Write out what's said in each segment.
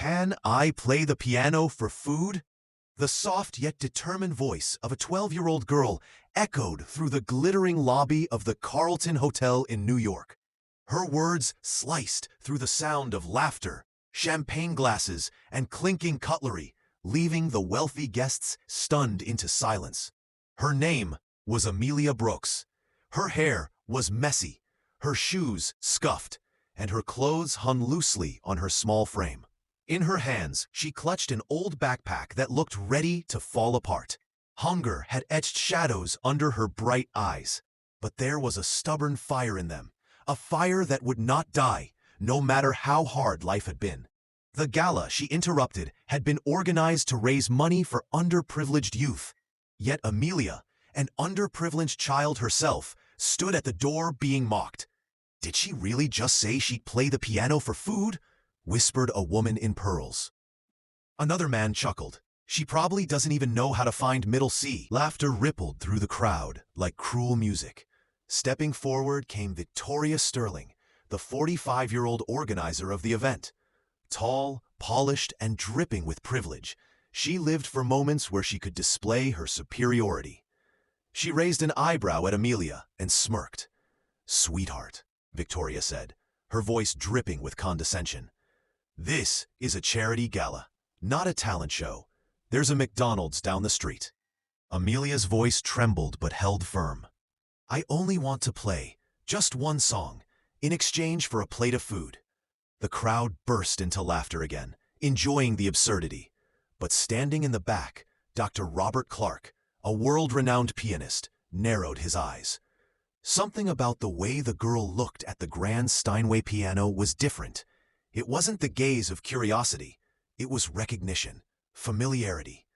Can I play the piano for food? The soft yet determined voice of a 12-year-old girl echoed through the glittering lobby of the Carlton Hotel in New York. Her words sliced through the sound of laughter, champagne glasses, and clinking cutlery, leaving the wealthy guests stunned into silence. Her name was Amelia Brooks. Her hair was messy, her shoes scuffed, and her clothes hung loosely on her small frame. In her hands, she clutched an old backpack that looked ready to fall apart. Hunger had etched shadows under her bright eyes, but there was a stubborn fire in them, a fire that would not die, no matter how hard life had been. The gala, she interrupted, had been organized to raise money for underprivileged youth. Yet Amelia, an underprivileged child herself, stood at the door being mocked. "Did she really just say she'd play the piano for food?" whispered a woman in pearls. Another man chuckled. "She probably doesn't even know how to find middle C." Laughter rippled through the crowd like cruel music. Stepping forward came Victoria Sterling, the 45-year-old organizer of the event. Tall, polished, and dripping with privilege, she lived for moments where she could display her superiority. She raised an eyebrow at Amelia and smirked. "Sweetheart," Victoria said, her voice dripping with condescension. "This is a charity gala, not a talent show. There's a McDonald's down the street." Amelia's voice trembled but held firm. "I only want to play just one song in exchange for a plate of food." The crowd burst into laughter again, enjoying the absurdity. But standing in the back, Dr. Robert Clark, a world-renowned pianist, narrowed his eyes. Something about the way the girl looked at the grand Steinway piano was different. It wasn't the gaze of curiosity. It was recognition, familiarity.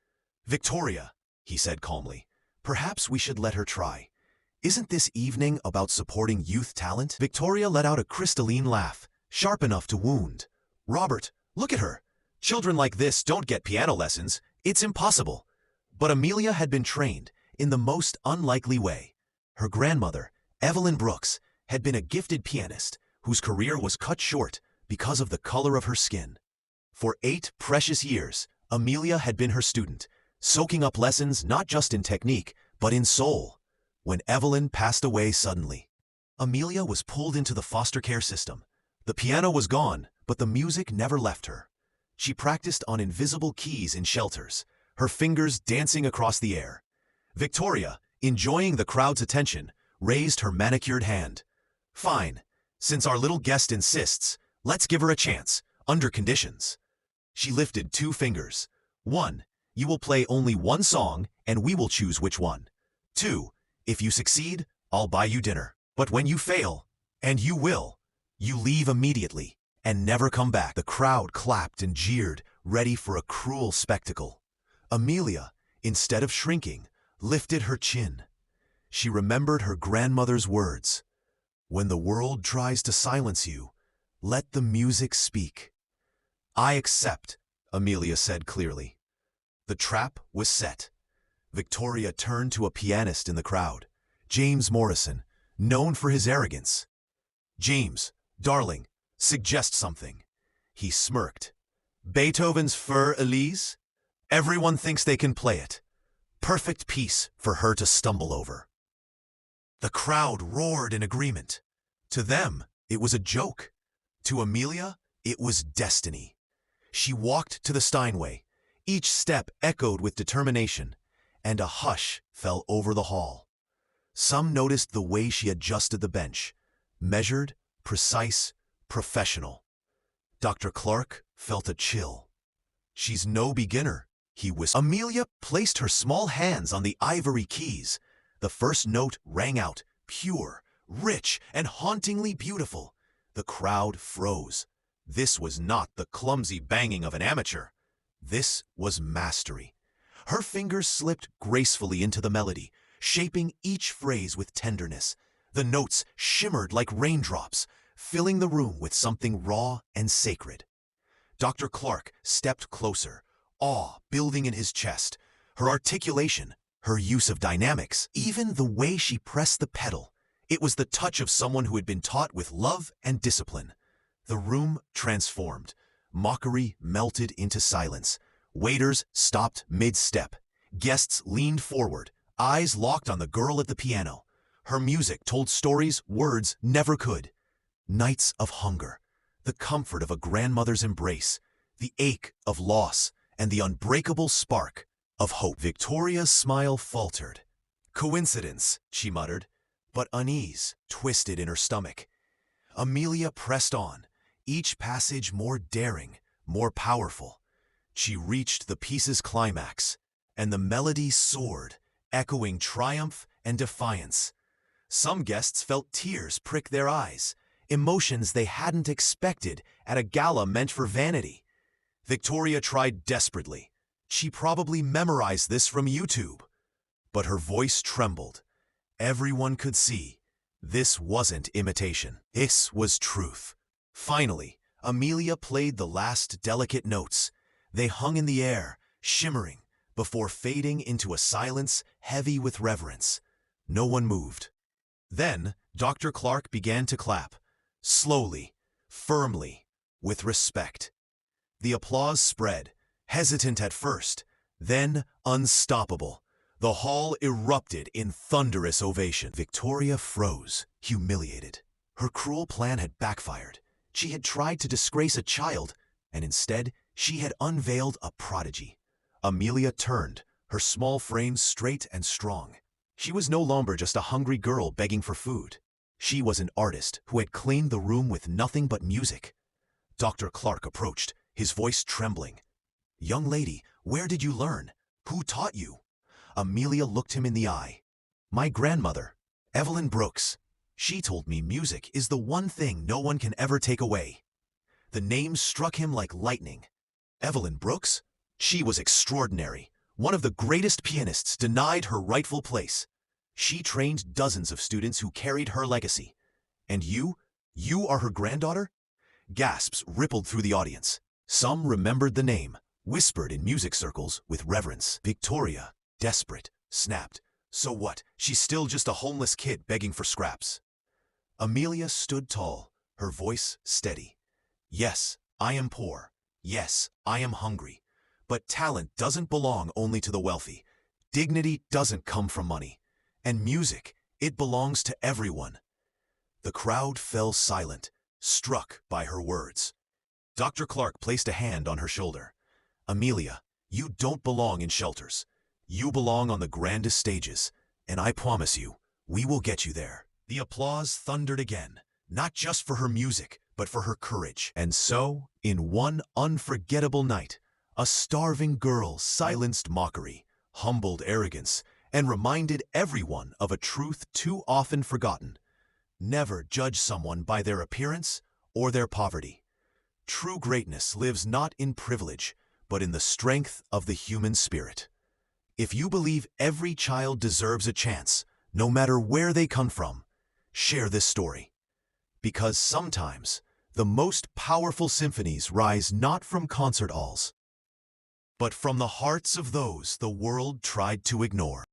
"Victoria," he said calmly, "perhaps we should let her try. Isn't this evening about supporting youth talent?" Victoria let out a crystalline laugh, sharp enough to wound. "Robert, look at her. Children like this don't get piano lessons. It's impossible." But Amelia had been trained in the most unlikely way. Her grandmother, Evelyn Brooks, had been a gifted pianist whose career was cut short because of the color of her skin. For 8 precious years, Amelia had been her student, soaking up lessons not just in technique, but in soul. When Evelyn passed away suddenly, Amelia was pulled into the foster care system. The piano was gone, but the music never left her. She practiced on invisible keys in shelters, her fingers dancing across the air. Victoria, enjoying the crowd's attention, raised her manicured hand. "Fine, since our little guest insists, let's give her a chance, under conditions." She lifted 2 fingers. "1, you will play only one song, and we will choose which one. 2, if you succeed, I'll buy you dinner. But when you fail, and you will, you leave immediately and never come back." The crowd clapped and jeered, ready for a cruel spectacle. Amelia, instead of shrinking, lifted her chin. She remembered her grandmother's words. "When the world tries to silence you, let the music speak." "I accept," Amelia said clearly. The trap was set. Victoria turned to a pianist in the crowd, James Morrison, known for his arrogance. "James, darling, suggest something." He smirked. "Beethoven's Für Elise? Everyone thinks they can play it. Perfect piece for her to stumble over." The crowd roared in agreement. To them, it was a joke. To Amelia, it was destiny. She walked to the Steinway. Each step echoed with determination, and a hush fell over the hall. Some noticed the way she adjusted the bench. Measured, precise, professional. Dr. Clark felt a chill. "She's no beginner," he whispered. Amelia placed her small hands on the ivory keys. The first note rang out, pure, rich, and hauntingly beautiful. The crowd froze. This was not the clumsy banging of an amateur. This was mastery. Her fingers slipped gracefully into the melody, shaping each phrase with tenderness. The notes shimmered like raindrops, filling the room with something raw and sacred. Dr. Clark stepped closer, awe building in his chest. Her articulation, her use of dynamics, even the way she pressed the pedal. It was the touch of someone who had been taught with love and discipline. The room transformed. mockery melted into silence. Waiters stopped mid-step. Guests leaned forward, eyes locked on the girl at the piano. Her music told stories words never could. Nights of hunger, the comfort of a grandmother's embrace, the ache of loss, and the unbreakable spark of hope. Victoria's smile faltered. Coincidence, she muttered, but unease twisted in her stomach. Amelia pressed on, each passage more daring, more powerful. She reached the piece's climax, and the melody soared, echoing triumph and defiance. Some guests felt tears prick their eyes, emotions they hadn't expected at a gala meant for vanity. Victoria tried desperately. She probably memorized this from YouTube. But her voice trembled. Everyone could see. This wasn't imitation. This was truth. Finally, Amelia played the last delicate notes. They hung in the air, shimmering, before fading into a silence heavy with reverence. No one moved. Then, Dr. Clark began to clap. Slowly, firmly, with respect. The applause spread, hesitant at first, then unstoppable. The hall erupted in thunderous ovation. Victoria froze, humiliated. Her cruel plan had backfired. She had tried to disgrace a child, and instead, she had unveiled a prodigy. Amelia turned, her small frame straight and strong. She was no longer just a hungry girl begging for food. She was an artist who had cleaned the room with nothing but music. Dr. Clark approached, his voice trembling. "Young lady, where did you learn? Who taught you?" Amelia looked him in the eye. "My grandmother, Evelyn Brooks. She told me music is the one thing no one can ever take away." The name struck him like lightning. Evelyn Brooks? She was extraordinary. One of the greatest pianists denied her rightful place. She trained dozens of students who carried her legacy. And you are her granddaughter? Gasps rippled through the audience. Some remembered the name, whispered in music circles with reverence. Victoria, desperate, snapped. "So what? She's still just a homeless kid begging for scraps." Amelia stood tall, her voice steady. "Yes, I am poor. Yes, I am hungry. But talent doesn't belong only to the wealthy. Dignity doesn't come from money. And music, it belongs to everyone." The crowd fell silent, struck by her words. Dr. Clark placed a hand on her shoulder. "Amelia, you don't belong in shelters. You belong on the grandest stages, and I promise you, we will get you there." The applause thundered again, not just for her music, but for her courage. And so, in one unforgettable night, a starving girl silenced mockery, humbled arrogance, and reminded everyone of a truth too often forgotten. Never judge someone by their appearance or their poverty. True greatness lives not in privilege, but in the strength of the human spirit. If you believe every child deserves a chance, no matter where they come from, share this story. Because sometimes, the most powerful symphonies rise not from concert halls, but from the hearts of those the world tried to ignore.